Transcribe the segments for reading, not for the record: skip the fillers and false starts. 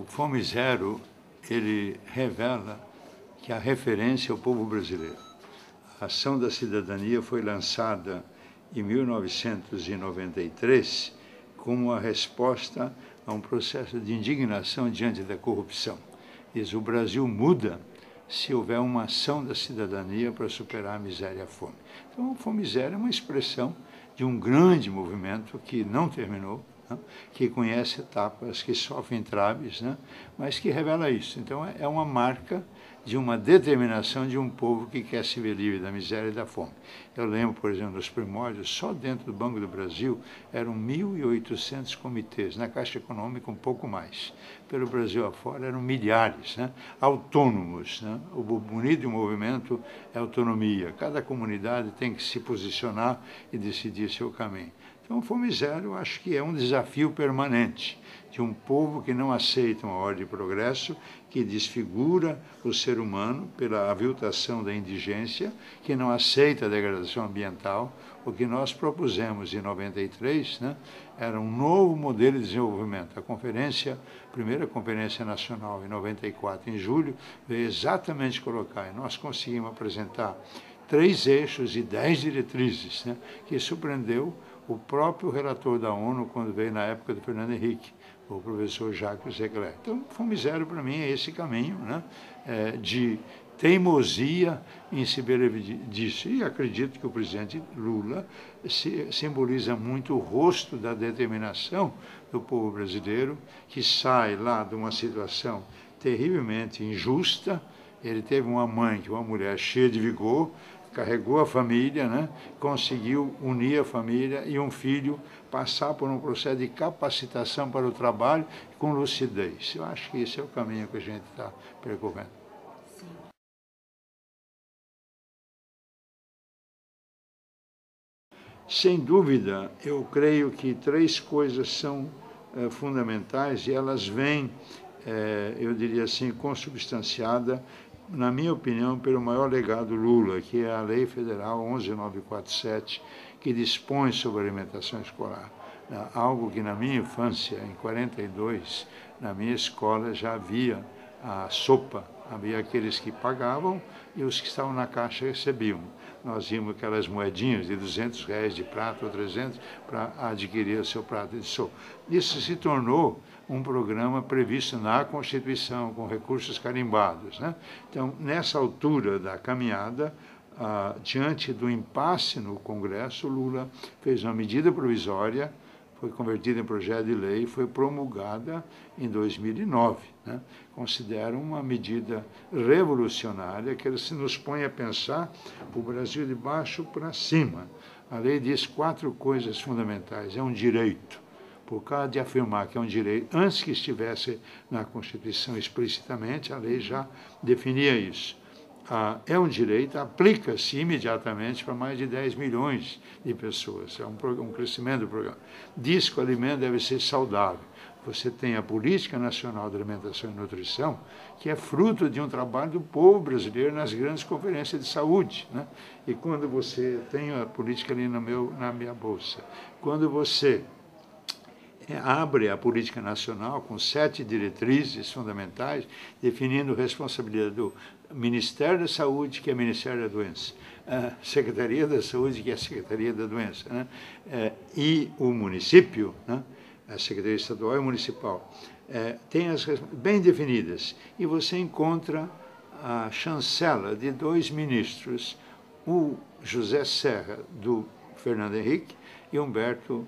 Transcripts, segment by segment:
O Fome Zero, ele revela que a referência é o povo brasileiro. A Ação da Cidadania foi lançada em 1993 como a resposta a um processo de indignação diante da corrupção. Diz, o Brasil muda se houver uma ação da cidadania para superar a miséria e a fome. Então, o Fome Zero é uma expressão de um grande movimento que não terminou, né? Que conhece etapas, que sofre entraves, né? Mas que revela isso. Então, é uma marca de uma determinação de um povo que quer se ver livre da miséria e da fome. Eu lembro, por exemplo, nos primórdios, só dentro do Banco do Brasil eram 1.800 comitês, na Caixa Econômica um pouco mais. Pelo Brasil afora eram milhares, né? Autônomos, né? O bonito do movimento é autonomia. Cada comunidade tem que se posicionar e decidir seu caminho. Então, o Fome Zero, eu acho que é um desafio permanente de um povo que não aceita uma ordem de progresso, que desfigura o ser humano pela aviltação da indigência, que não aceita a degradação ambiental. O que nós propusemos em 93, né, era um novo modelo de desenvolvimento. A primeira conferência nacional, em 94, em julho, veio exatamente colocar, e nós conseguimos apresentar 3 eixos e 10 diretrizes, né, que surpreendeu o próprio relator da ONU, quando veio na época do Fernando Henrique, o professor Jacques Zegler. Então, Fome Zero, para mim, é esse caminho, né, de teimosia em se beneficiar disso. E acredito que o presidente Lula simboliza muito o rosto da determinação do povo brasileiro, que sai lá de uma situação terrivelmente injusta. Ele teve uma mãe, uma mulher cheia de vigor, carregou a família, né? Conseguiu unir a família e um filho passar por um processo de capacitação para o trabalho com lucidez. Eu acho que esse é o caminho que a gente está percorrendo. Sim. Sem dúvida, eu creio que 3 coisas são fundamentais e elas vêm, eu diria assim, consubstanciada, na minha opinião, pelo maior legado Lula, que é a Lei Federal 11.947, que dispõe sobre a alimentação escolar. Algo que na minha infância, em 42, na minha escola já havia a sopa, havia aqueles que pagavam e os que estavam na caixa recebiam. Nós vimos aquelas moedinhas de R$200 de prato ou 300 para adquirir o seu prato de sopa. Isso se tornou um programa previsto na Constituição, com recursos carimbados, né? Então, nessa altura da caminhada, diante do impasse no Congresso, Lula fez uma medida provisória, foi convertida em projeto de lei e foi promulgada em 2009. Né? Considero uma medida revolucionária, que se nos põe a pensar o Brasil de baixo para cima. A lei diz 4 coisas fundamentais. É um direito, por causa de afirmar que é um direito, antes que estivesse na Constituição explicitamente, a lei já definia isso. É um direito, aplica-se imediatamente para mais de 10 milhões de pessoas. É um crescimento do programa. Diz que o alimento deve ser saudável. Você tem a Política Nacional de Alimentação e Nutrição, que é fruto de um trabalho do povo brasileiro nas grandes conferências de saúde, né? E quando você tem a política ali na minha bolsa, quando você abre a política nacional com 7 diretrizes fundamentais, definindo responsabilidade do Ministério da Saúde, que é o Ministério da Doença, a Secretaria da Saúde, que é a Secretaria da Doença, né? E o município, né? A Secretaria Estadual e Municipal, tem as bem definidas. E você encontra a chancela de 2 ministros, o José Serra, do Fernando Henrique, e Humberto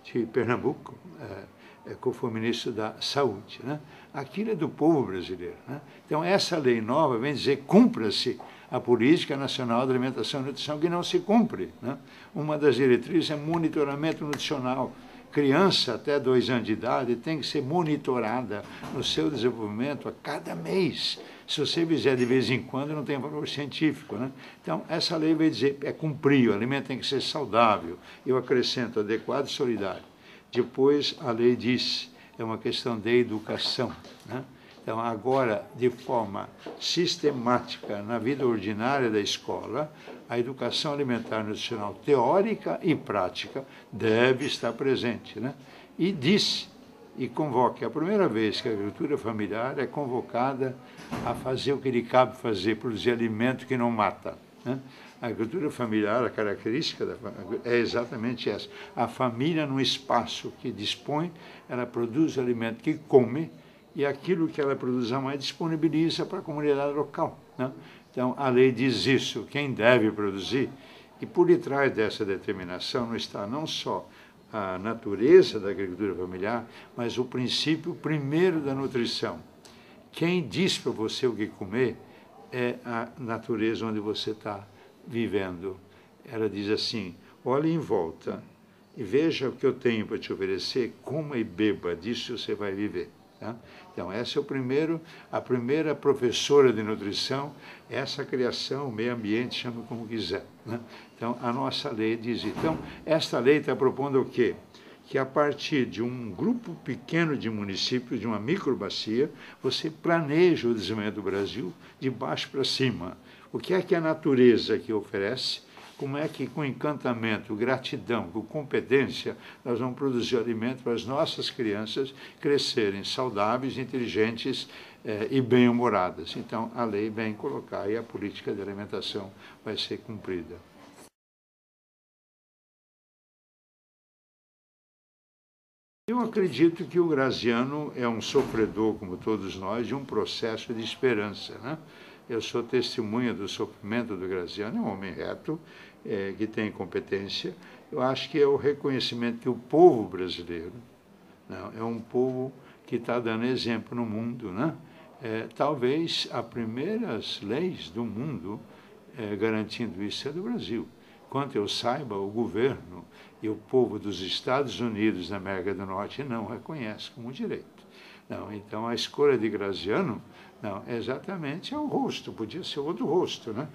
de Pernambuco, que foi ministro da Saúde, né? Aquilo é do povo brasileiro, né? Então, essa lei nova vem dizer, cumpra-se a Política Nacional de Alimentação e Nutrição, que não se cumpre, né? Uma das diretrizes é monitoramento nutricional. Criança até 2 anos de idade tem que ser monitorada no seu desenvolvimento a cada mês. Se você fizer de vez em quando, não tem valor científico, né? Então, essa lei vai dizer, cumprir, o alimento tem que ser saudável. Eu acrescento, adequado e solidário. Depois, a lei diz, é uma questão de educação, né? Então, agora, de forma sistemática, na vida ordinária da escola, a educação alimentar e nutricional teórica e prática deve estar presente, né? E diz e convoque. É a primeira vez que a agricultura familiar é convocada a fazer o que lhe cabe fazer, produzir alimento que não mata, né? A agricultura familiar, a característica é exatamente essa. A família, no espaço que dispõe, ela produz o alimento que come e aquilo que ela produz a mais disponibiliza para a comunidade local, né? Então, a lei diz isso, quem deve produzir, e por detrás dessa determinação não está não só a natureza da agricultura familiar, mas o princípio primeiro da nutrição. Quem diz para você o que comer é a natureza onde você está vivendo. Ela diz assim, olhe em volta e veja o que eu tenho para te oferecer, coma e beba, disso você vai viver. Tá? Então, essa é a primeira professora de nutrição, essa criação, o meio ambiente, chama como quiser, né? Então, a nossa lei diz, então, esta lei está propondo o quê? Que a partir de um grupo pequeno de municípios, de uma microbacia, você planeja o desenvolvimento do Brasil de baixo para cima. O que é que a natureza que oferece? Como é que, com encantamento, gratidão, com competência, nós vamos produzir alimento para as nossas crianças crescerem saudáveis, inteligentes e bem-humoradas. Então, a lei vem colocar e a política de alimentação vai ser cumprida. Eu acredito que o Graziano é um sofredor, como todos nós, de um processo de esperança, né? Eu sou testemunha do sofrimento do Graziano, é um homem reto, que tem competência. Eu acho que é o reconhecimento que o povo brasileiro, né, é um povo que está dando exemplo no mundo, né? Talvez as primeiras leis do mundo garantindo isso é do Brasil. Quanto eu saiba, o governo e o povo dos Estados Unidos da América do Norte não reconhece como direito. Não, então, a escolha de Graziano, não, exatamente é o rosto, podia ser outro rosto, né?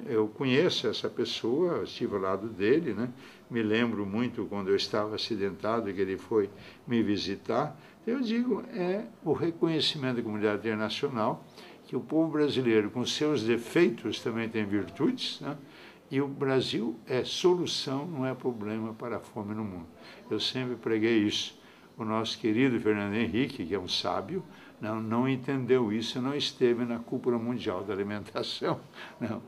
Eu conheço essa pessoa, estive ao lado dele, né? Me lembro muito quando eu estava acidentado e que ele foi me visitar. Eu digo, é o reconhecimento da comunidade internacional que o povo brasileiro, com seus defeitos, também tem virtudes, né? E o Brasil é solução, não é problema para a fome no mundo. Eu sempre preguei isso. O nosso querido Fernando Henrique, que é um sábio, não entendeu isso, não esteve na Cúpula Mundial da Alimentação, não,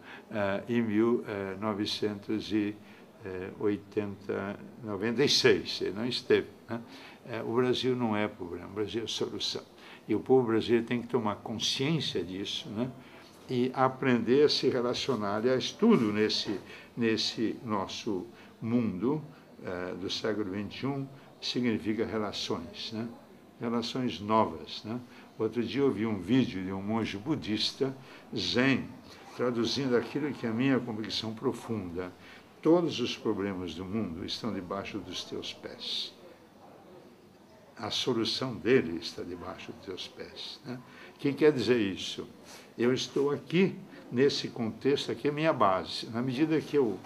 em 1996, ele não esteve, né? O Brasil não é problema, o Brasil é solução. E o povo brasileiro tem que tomar consciência disso, né? E aprender a se relacionar. Aliás, tudo nesse nosso mundo do século XXI significa relações, né? Relações novas, né? Outro dia eu vi um vídeo de um monge budista, Zen, traduzindo aquilo que é a minha convicção profunda. Todos os problemas do mundo estão debaixo dos teus pés. A solução dele está debaixo dos teus pés, né? O que quer dizer isso? Eu estou aqui, nesse contexto, aqui é minha base. Na medida que eu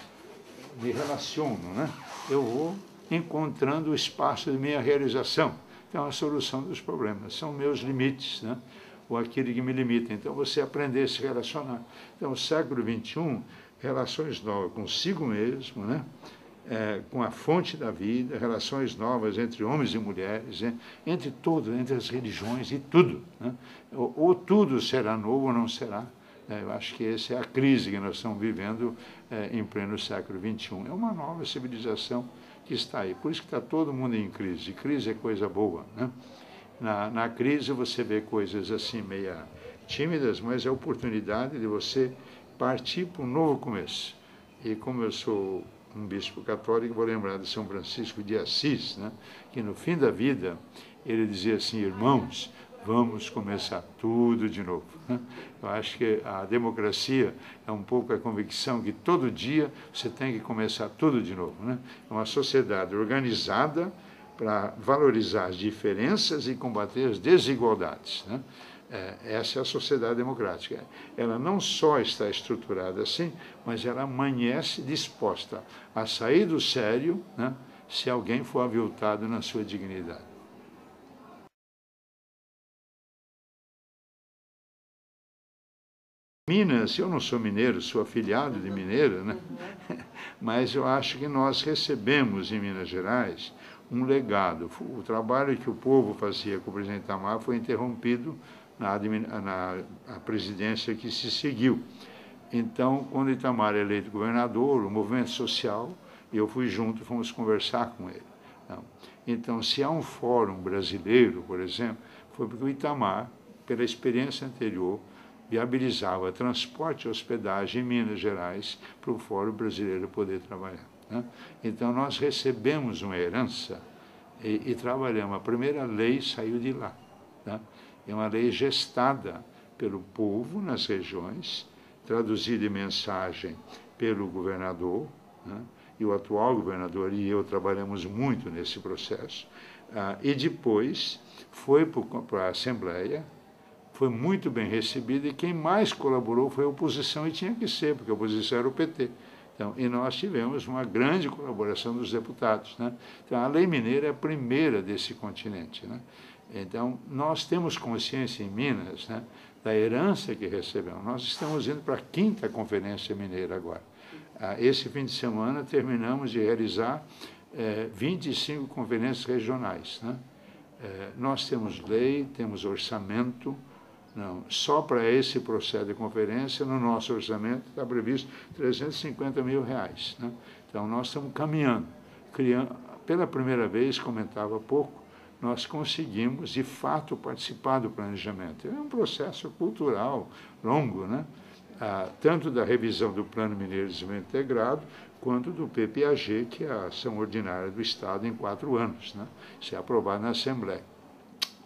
me relaciono, né, eu vou encontrando o espaço de minha realização. Então, a solução dos problemas são meus limites, né, ou aquele que me limita. Então, você aprender a se relacionar. Então, o século XXI, relações novas consigo mesmo, né, com a fonte da vida, relações novas entre homens e mulheres, entre todos, entre as religiões e tudo, né? Ou tudo será novo ou não será. Eu acho que essa é a crise que nós estamos vivendo em pleno século XXI. É uma nova civilização que está aí. Por isso que está todo mundo em crise. Crise é coisa boa, né? Na crise você vê coisas assim meio tímidas, mas é a oportunidade de você partir para um novo começo. E como eu sou um bispo católico, vou lembrar de São Francisco de Assis, né, que no fim da vida ele dizia assim, irmãos, vamos começar tudo de novo, né? Eu acho que a democracia é um pouco a convicção que todo dia você tem que começar tudo de novo, né? É uma sociedade organizada para valorizar as diferenças e combater as desigualdades, né? Essa é a sociedade democrática. Ela não só está estruturada assim, mas ela amanhece disposta a sair do sério, né, se alguém for aviltado na sua dignidade. Minas, eu não sou mineiro, sou afiliado de mineiro, né? Mas eu acho que nós recebemos em Minas Gerais um legado. O trabalho que o povo fazia com o presidente Itamar foi interrompido na presidência que se seguiu. Então, quando Itamar é eleito governador, o movimento social, eu fui junto, fomos conversar com ele. Então, se há um fórum brasileiro, por exemplo, foi porque o Itamar, pela experiência anterior, viabilizava transporte e hospedagem em Minas Gerais para o Fórum Brasileiro poder trabalhar. Então, nós recebemos uma herança e trabalhamos. A primeira lei saiu de lá. É uma lei gestada pelo povo nas regiões, traduzida em mensagem pelo governador, e o atual governador e eu trabalhamos muito nesse processo, e depois foi para a Assembleia, foi muito bem recebida, e quem mais colaborou foi a oposição, e tinha que ser, porque a oposição era o PT. Então, e nós tivemos uma grande colaboração dos deputados. Então, a lei mineira é a primeira desse continente. Então, nós temos consciência em Minas da herança que recebemos. Nós estamos indo para a 5ª Conferência Mineira agora. Esse fim de semana terminamos de realizar 25 conferências regionais. Nós temos lei, temos orçamento. Não, só para esse processo de conferência, no nosso orçamento está previsto R$350 mil. Então, nós estamos caminhando. Pela primeira vez, comentava há pouco, nós conseguimos, de fato, participar do planejamento. É um processo cultural longo, tanto da revisão do Plano Mineiro de Desenvolvimento Integrado, quanto do PPAG, que é a ação ordinária do Estado em 4 anos. Isso é aprovado na Assembleia.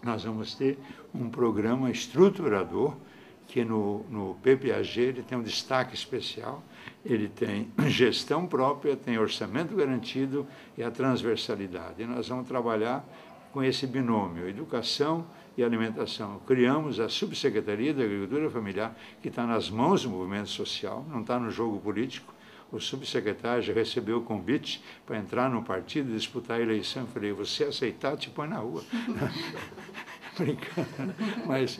Nós vamos ter um programa estruturador, que no PPAG ele tem um destaque especial, ele tem gestão própria, tem orçamento garantido e a transversalidade. E nós vamos trabalhar com esse binômio, educação e alimentação. Criamos a Subsecretaria da Agricultura Familiar, que está nas mãos do movimento social, não está no jogo político. O subsecretário já recebeu o convite para entrar no partido e disputar a eleição. Eu falei, você aceitar, te põe na rua. Brincando. Mas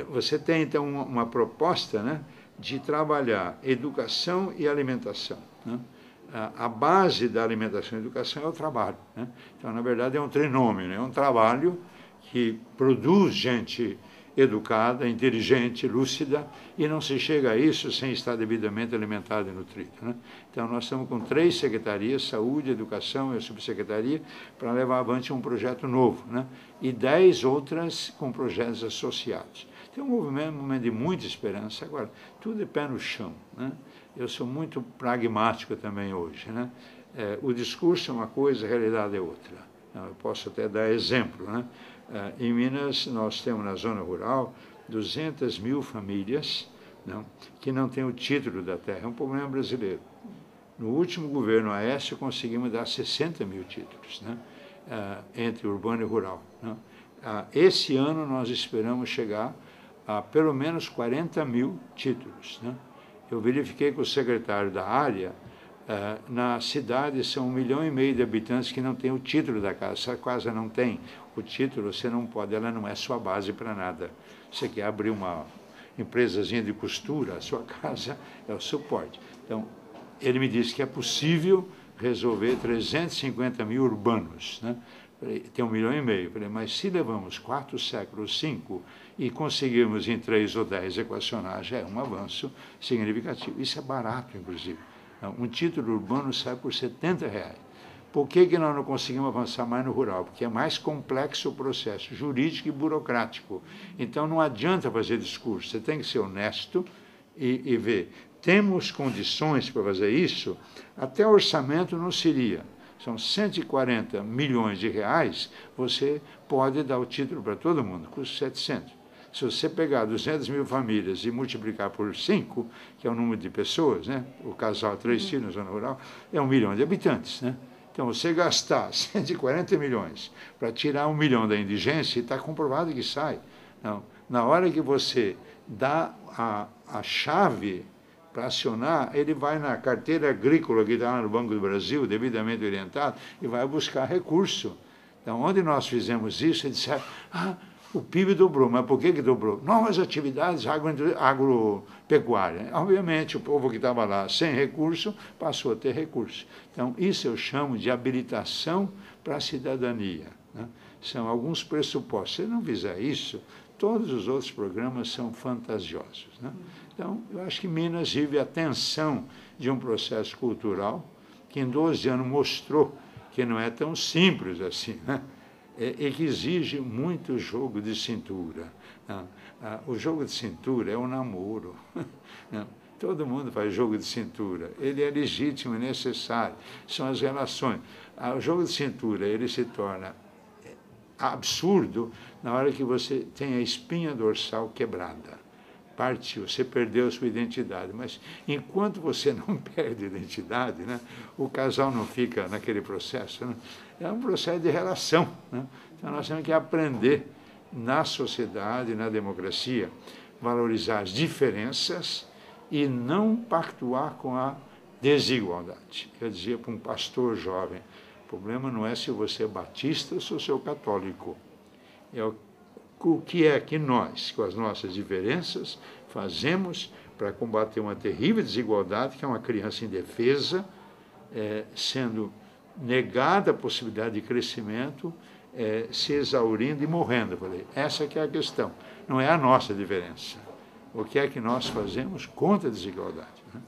você tem, então, uma proposta de trabalhar educação e alimentação. A base da alimentação e educação é o trabalho. Então, na verdade, é um trinômio, é um trabalho que produz gente educada, inteligente, lúcida, e não se chega a isso sem estar devidamente alimentado e nutrido. Então, nós estamos com 3 secretarias, saúde, educação e a subsecretaria, para levar avante um projeto novo, e 10 outras com projetos associados. Tem um momento de muita esperança. Agora, tudo é pé no chão. Eu sou muito pragmático também hoje. O discurso é uma coisa, a realidade é outra. Eu posso até dar exemplo. Em Minas, nós temos na zona rural 200 mil famílias que não têm o título da terra. É um problema brasileiro. No último governo Aécio, conseguimos dar 60 mil títulos, entre urbano e rural. Esse ano, nós esperamos chegar a pelo menos 40 mil títulos. Eu verifiquei com o secretário da área, na cidade são 1,5 milhão de habitantes que não têm o título da casa. Essa casa não tem o título, você não pode, ela não é sua base para nada. Você quer abrir uma empresazinha de costura, a sua casa é o suporte. Então, ele me disse que é possível resolver 350 mil urbanos. Tem 1,5 milhão. Falei, mas se levamos 4 séculos, 5, e conseguirmos em 3 ou 10 equacionar, já é um avanço significativo. Isso é barato, inclusive. Um título urbano sai por R$70. Por que nós não conseguimos avançar mais no rural? Porque é mais complexo o processo jurídico e burocrático. Então, não adianta fazer discurso, você tem que ser honesto e ver. Temos condições para fazer isso? Até orçamento não seria. São 140 milhões de reais, você pode dar o título para todo mundo, custa 700. Se você pegar 200 mil famílias e multiplicar por 5, que é o número de pessoas, o casal 3 filhos na zona rural, é 1 milhão de habitantes. Então, você gastar 140 milhões para tirar 1 milhão da indigência, está comprovado que sai. Não, na hora que você dá a chave para acionar, ele vai na carteira agrícola que está lá no Banco do Brasil, devidamente orientado, e vai buscar recurso. Então, onde nós fizemos isso, eles disseram, O PIB dobrou, mas por que dobrou? Novas atividades agropecuárias. Obviamente, o povo que estava lá sem recurso passou a ter recurso. Então, isso eu chamo de habilitação para a cidadania, né? São alguns pressupostos. Se não fizer isso, todos os outros programas são fantasiosos, né? Então, eu acho que Minas vive a tensão de um processo cultural que em 12 anos mostrou que não é tão simples assim, né? E que exige muito jogo de cintura. O jogo de cintura é um namoro. Todo mundo faz jogo de cintura. Ele é legítimo e necessário. São as relações. O jogo de cintura ele se torna absurdo na hora que você tem a espinha dorsal quebrada. Partiu, você perdeu a sua identidade. Mas enquanto você não perde a identidade, né, o casal não fica naquele processo, né? É um processo de relação, né? Então nós temos que aprender na sociedade, na democracia, valorizar as diferenças e não pactuar com a desigualdade. Eu dizia para um pastor jovem, o problema não é se você é batista ou se você é católico, é o que é que nós, com as nossas diferenças, fazemos para combater uma terrível desigualdade, que é uma criança indefesa, sendo negada a possibilidade de crescimento, se exaurindo e morrendo. Eu falei, essa que é a questão, não é a nossa diferença. O que é que nós fazemos contra a desigualdade, né?